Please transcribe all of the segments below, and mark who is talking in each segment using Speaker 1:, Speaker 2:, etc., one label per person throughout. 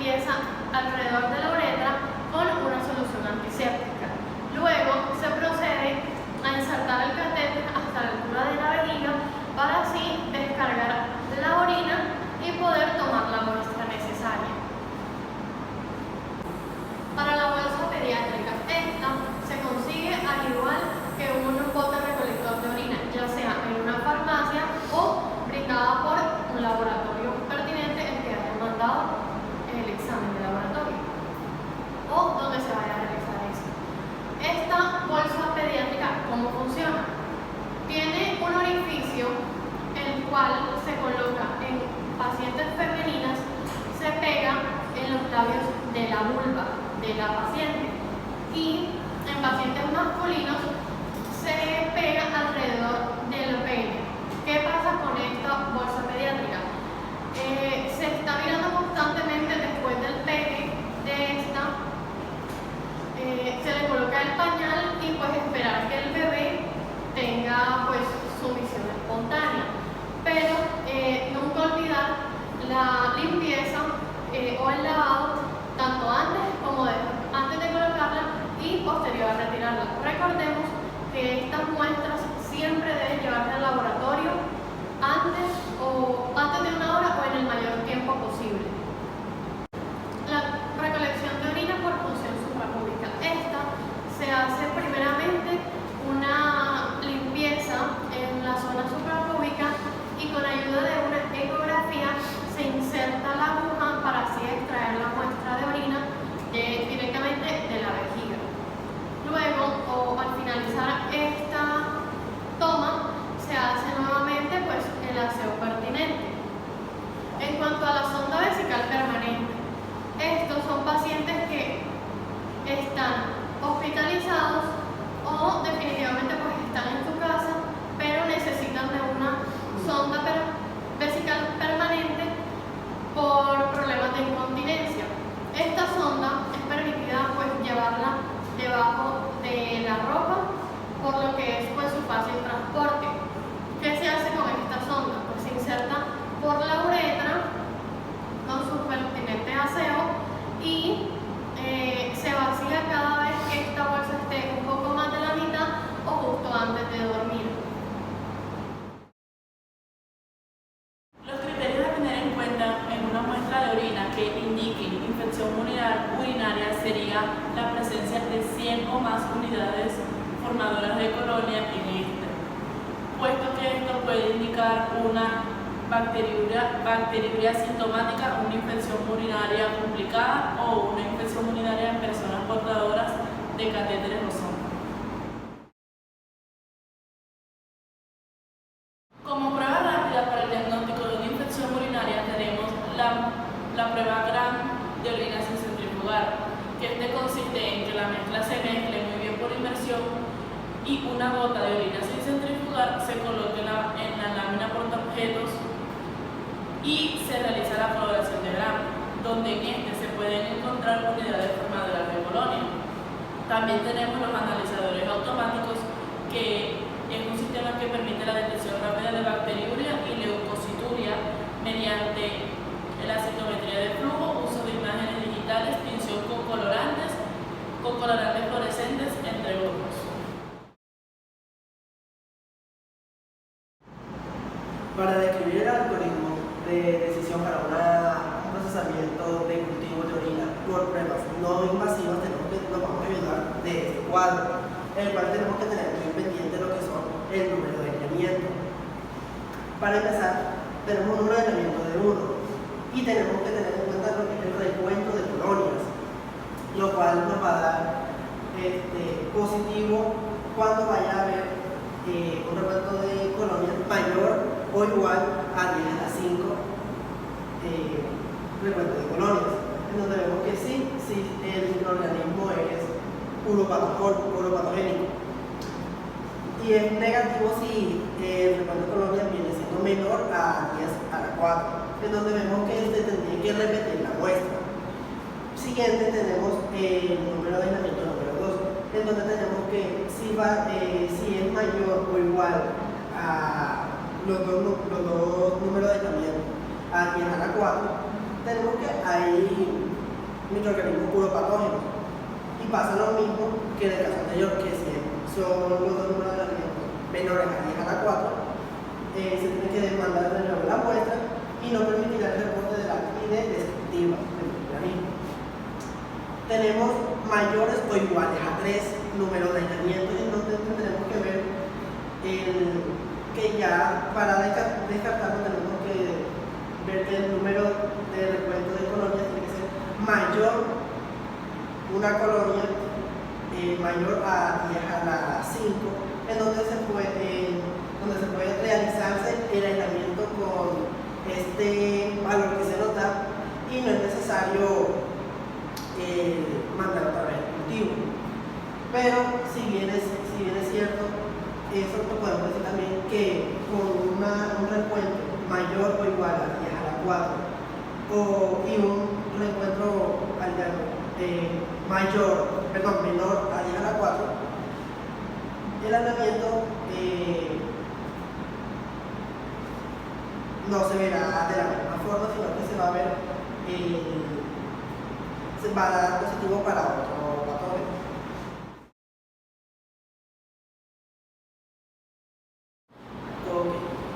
Speaker 1: limpieza alrededor de la uretra con una solución antiséptica. Luego se procede a insertar el catéter hasta la altura de la vejiga para así descargar la orina y poder tomar la muestra necesaria. Para la bolsa pediátrica, esta se consigue al igual que un bote recolector de orina, ya sea en una farmacia o brindada por un laboratorio pertinente el que haya mandado el examen de laboratorio o donde se vaya a realizar esto. Esta bolsa pediátrica, ¿cómo funciona? Tiene un orificio el cual se coloca en pacientes femeninas, se pega en los labios de la vulva de la paciente y en pacientes masculinos se pega alrededor del pene. ¿Qué pasa con esta bolsa pediátrica? Se está mirando constantemente después del pegue de esta, se le coloca el pañal y pues esperar que el bebé tenga pues su visión espontánea, pero nunca olvidar la limpieza o el lavado tanto antes como antes de colocarla y posterior a retirarla. Recordemos que estas muestras siempre deben llevarse al laboratorio antes de una hora o en el mayor tiempo posible. La recolección de orina por punción suprapúbica. Esta se hace primeramente una limpieza en la zona suprapúbica y con ayuda de una ecografía se inserta la aguja para así extraer la muestra de orina directamente de la vejiga. Luego, al finalizar esta toma, se hace nuevamente pues el aseo pertinente. En cuanto a la sonda vesical permanente, estos son pacientes que están hospitalizados o definitivamente pues están en su casa, pero necesitan de una sonda vesical permanente por problemas de incontinencia. Esta sonda es permitida pues llevarla debajo de la ropa, por lo que es pues su fácil transporte. ¿Qué se hace con esta sonda? Pues se inserta por la uretra con su pertinente aseo y se vacía cada vez que esta bolsa esté un poco más de la mitad o justo antes de dormir.
Speaker 2: Los criterios a tener en cuenta en una muestra de orina que indiquen infección urinaria sería la presencia de 100 o más unidades formadoras de colonia en este, puesto que esto puede indicar una bacteriuria sintomática, una infección urinaria complicada o una infección urinaria en personas portadoras de catéteres o sondas. Como prueba rápida para el diagnóstico de una infección urinaria tenemos la prueba Gram de orina sin centrifugar, que consiste en que la mezcla se mezcle muy bien por inmersión y una gota de orina sin centrifugar se coloque en la lámina portaobjetos y se realiza la coloración de Gram, donde en se pueden encontrar unidades formadoras de colonia. También tenemos los analizadores automáticos, que es un sistema que permite la detección rápida de bacteriuria y leucocituria mediante la citometría de flujo, uso de imágenes digitales, tinción con colorantes fluorescentes, entre otros.
Speaker 3: Para describir el algoritmo de decisión para un procesamiento de cultivo de orina por pruebas no invasivas, nos vamos a ayudar de este cuadro, el cual tenemos que tener muy pendiente lo que son el número de aislamiento. Para empezar, tenemos un número de aislamiento de 1 y tenemos que tener en cuenta lo que es el recuento de colonias, lo cual nos va a dar positivo cuando vaya a haber un recuento de colonias mayor o igual a 10 a la 5 recuento de colonias, en donde vemos que sí, el microorganismo es uropatogénico. Y es negativo si el recuento de colonias viene siendo menor a 10 a la 4, en donde vemos que se tendría que repetir la muestra. Siguiente tenemos el número de aislamiento número 2, en donde tenemos que si es mayor o igual a los dos números de aislamiento a 10 a la 4, tenemos que ahí microorganismos uropatógenos. Y pasa lo mismo que en el caso anterior, que si son los dos números de alimentos menores a 10 a la 4, se tiene que demandar de nuevo la muestra y no permitirá el reporte de la actividad descriptiva del organismo. Tenemos mayores o iguales a 3 números de aislamiento, y entonces tendremos que ver que ya para descartarlo tenemos que ver que el número de recuento de colonias tiene que ser mayor, una colonia mayor a 10 a la 5, en donde se puede realizarse el aislamiento con este valor que se nos da y no es necesario mandar otra vez el cultivo. Pero si bien es cierto, eso lo podemos decir también que con un recuento mayor o igual a 10 a la 4 y un recuento menor a 10 a la 4, el aislamiento no se verá de la misma forma, sino que se va a ver, se va a dar positivo para otro patógeno.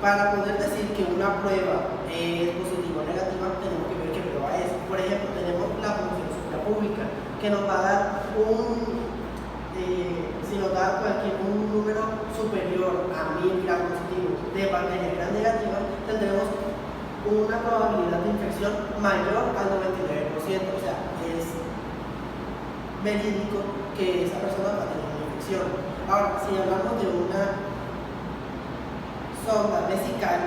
Speaker 3: Para poder decir que una prueba es positiva o negativa, tenemos que ver qué prueba es. Por ejemplo, tenemos la función suprapúbica, que nos va a dar si nos da un número superior a 1000 gram positivos de bacterias gram negativas, tendremos una probabilidad de infección mayor al 99%. O sea, es verídico que esa persona va a tener una infección. Ahora, si hablamos de una sonda vesical,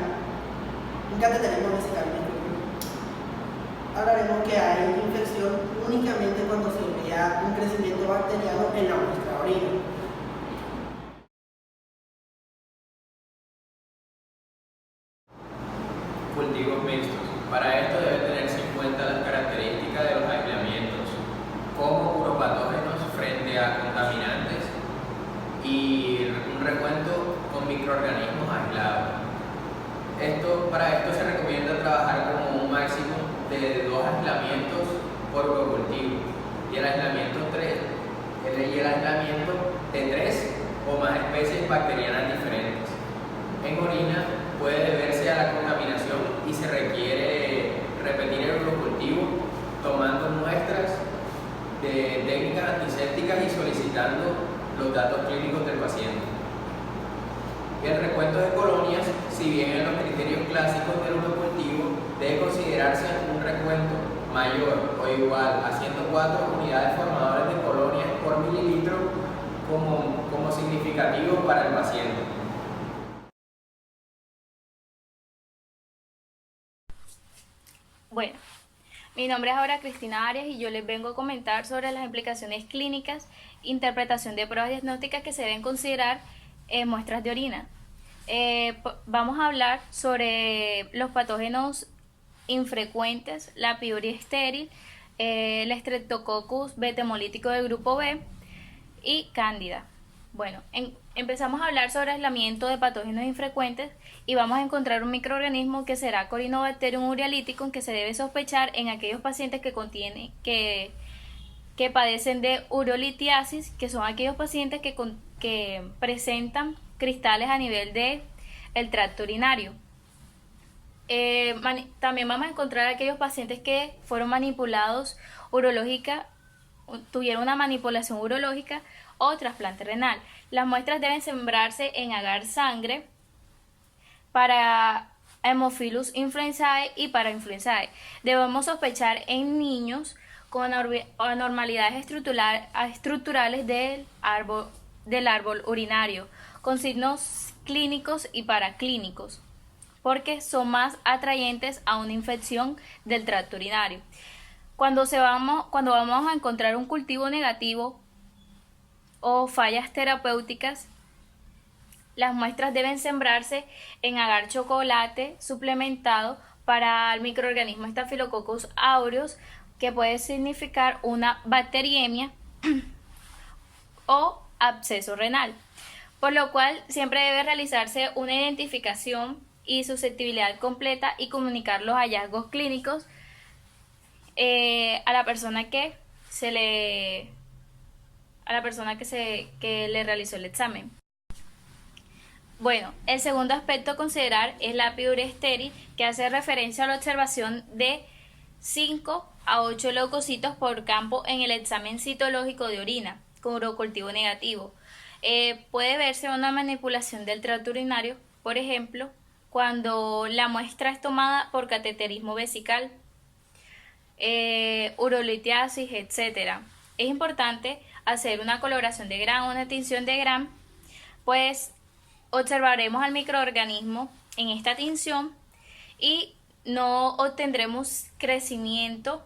Speaker 3: un cateterismo vesical, hablaremos que hay infección únicamente cuando se vea un crecimiento bacteriano en la muestra de orina.
Speaker 4: Cultivos mixtos. Para esto debe tenerse en cuenta las características de los aislamientos, como uropatógenos frente a contaminantes y un recuento con microorganismos aislados. Para esto se recomienda trabajar como un máximo de 2 aislamientos por urocultivo y el aislamiento de 3 o más especies bacterianas diferentes. En orina puede deberse a la contaminación y se requiere repetir el urocultivo tomando muestras de técnicas antisépticas y solicitando los datos clínicos del paciente. El recuento de colonias, si bien en los criterios clásicos del urocultivo debe considerarse un recuento mayor o igual a 104 unidades formadoras de colonias por mililitro como significativo para el paciente.
Speaker 5: Bueno, mi nombre es ahora Cristina Arias y yo les vengo a comentar sobre las implicaciones clínicas, interpretación de pruebas diagnósticas que se deben considerar en muestras de orina. Vamos a hablar sobre los patógenos infrecuentes, la pylori estéril, el Streptococcus beta-hemolítico del grupo B y Cándida. Bueno, empezamos a hablar sobre aislamiento de patógenos infrecuentes y vamos a encontrar un microorganismo que será Corynebacterium urealyticum, que se debe sospechar en aquellos pacientes que padecen de urolitiasis, que son aquellos pacientes que presentan cristales a nivel del tracto urinario. También vamos a encontrar aquellos pacientes que fueron manipulados tuvieron una manipulación urológica o trasplante renal. Las muestras deben sembrarse en agar sangre para Haemophilus influenzae y para influenzae. Debemos sospechar en niños con anormalidades estructurales del árbol urinario, con signos clínicos y paraclínicos, porque son más atrayentes a una infección del tracto urinario. Cuando vamos a encontrar un cultivo negativo o fallas terapéuticas, las muestras deben sembrarse en agar chocolate suplementado para el microorganismo Staphylococcus aureus, que puede significar una bacteriemia o absceso renal, por lo cual siempre debe realizarse una identificación y susceptibilidad completa y comunicar los hallazgos clínicos a la persona que que le realizó el examen. Bueno, el segundo aspecto a considerar es la piuria estéril, que hace referencia a la observación de 5 a 8 leucocitos por campo en el examen citológico de orina con urocultivo negativo. Puede verse una manipulación del tracto urinario, por ejemplo, cuando la muestra es tomada por cateterismo vesical, urolitiasis, etc. Es importante hacer una coloración de Gram, una tinción de Gram, pues observaremos al microorganismo en esta tinción y no obtendremos crecimiento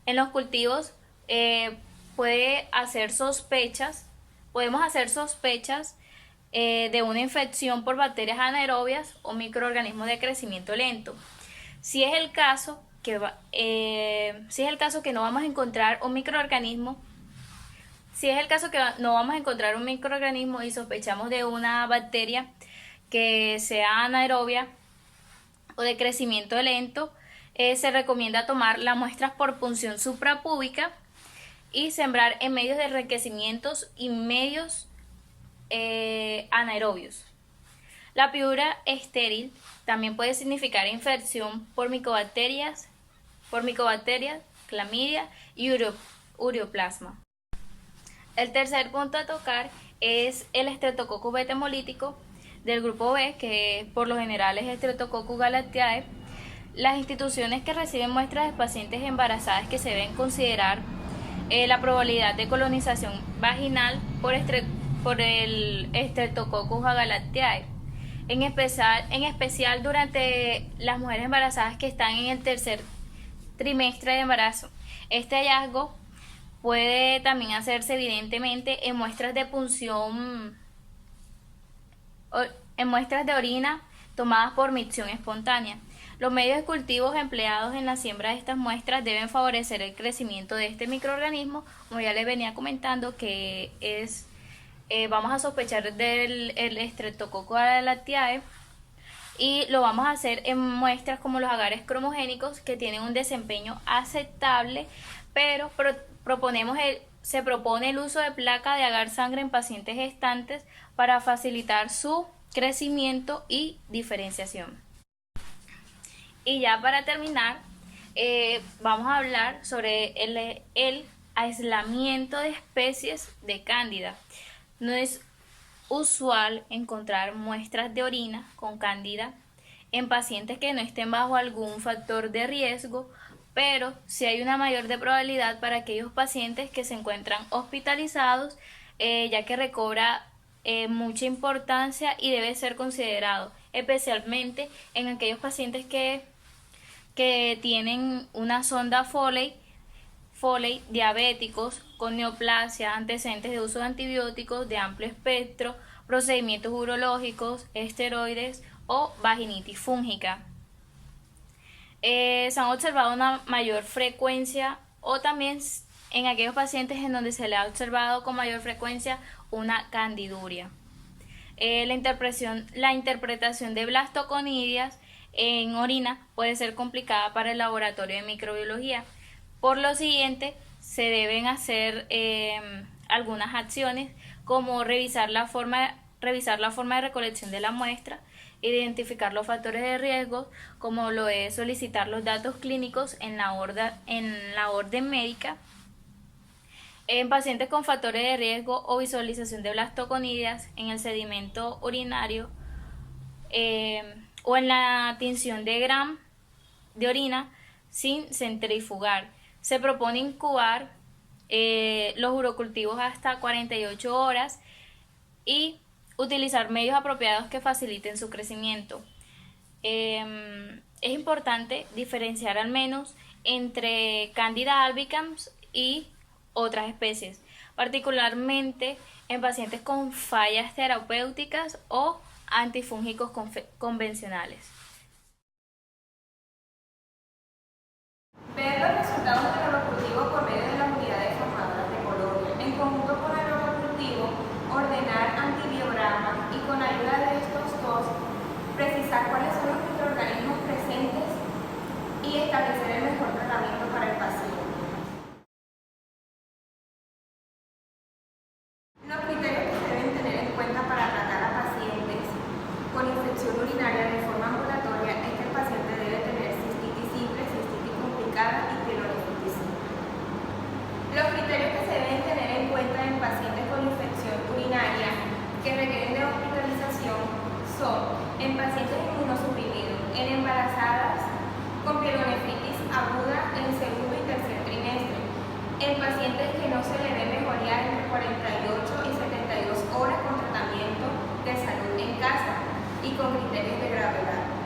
Speaker 5: en los cultivos. Podemos hacer sospechas de una infección por bacterias anaerobias o microorganismos de crecimiento lento. Si es el caso que no vamos a encontrar un microorganismo, y sospechamos de una bacteria que sea anaerobia o de crecimiento lento, se recomienda tomar las muestras por punción suprapúbica y sembrar en medios de enriquecimientos y medios anaerobios. La piuria estéril también puede significar infección por micobacterias, clamidia y ureoplasma. El tercer punto a tocar es el Streptococcus beta hemolítico del grupo B, que por lo general es Streptococcus galactiae. Las instituciones que reciben muestras de pacientes embarazadas que se deben considerar la probabilidad de colonización vaginal por el Streptococcus galactiae, en especial durante las mujeres embarazadas que están en el tercer trimestre de embarazo. Este hallazgo puede también hacerse evidentemente en muestras de punción, en muestras de orina tomadas por micción espontánea. Los medios de cultivos empleados en la siembra de estas muestras deben favorecer el crecimiento de este microorganismo, como ya les venía comentando, que vamos a sospechar del Streptococcus galactiae, y lo vamos a hacer en muestras como los agares cromogénicos, que tienen un desempeño aceptable, pero se propone el uso de placa de agar sangre en pacientes gestantes para facilitar su crecimiento y diferenciación. Y ya para terminar, vamos a hablar sobre el aislamiento de especies de cándida. No es usual encontrar muestras de orina con cándida en pacientes que no estén bajo algún factor de riesgo, pero sí hay una mayor de probabilidad para aquellos pacientes que se encuentran hospitalizados, ya que recobra mucha importancia y debe ser considerado, especialmente en aquellos pacientes que tienen una sonda Foley, diabéticos, con neoplasia, antecedentes de uso de antibióticos de amplio espectro, procedimientos urológicos, esteroides o vaginitis fúngica. Se han observado una mayor frecuencia, o también en aquellos pacientes en donde se le ha observado con mayor frecuencia una candiduria. La interpretación de blastoconidias en orina puede ser complicada para el laboratorio de microbiología. Por lo siguiente, se deben hacer algunas acciones, como revisar la forma de recolección de la muestra, identificar los factores de riesgo, como lo es solicitar los datos clínicos en la orden médica. En pacientes con factores de riesgo o visualización de blastoconidias en el sedimento urinario o en la tinción de Gram de orina sin centrifugar. Se propone incubar los urocultivos hasta 48 horas y utilizar medios apropiados que faciliten su crecimiento. Es importante diferenciar al menos entre Candida albicans y otras especies, particularmente en pacientes con fallas terapéuticas o antifúngicos convencionales.
Speaker 6: Ver los resultados del urocultivo por medio de las unidades formadoras de colonia. En conjunto con el urocultivo, ordenar antibiogramas y con ayuda de estos dos, precisar cuáles son los microorganismos presentes y establecer el mejor tratamiento son en pacientes inmunosuprimidos, en embarazadas con pielonefritis aguda en segundo y tercer trimestre, en pacientes que no se le ve mejoría entre 48 y 72 horas con tratamiento de salud en casa y con criterios de gravedad.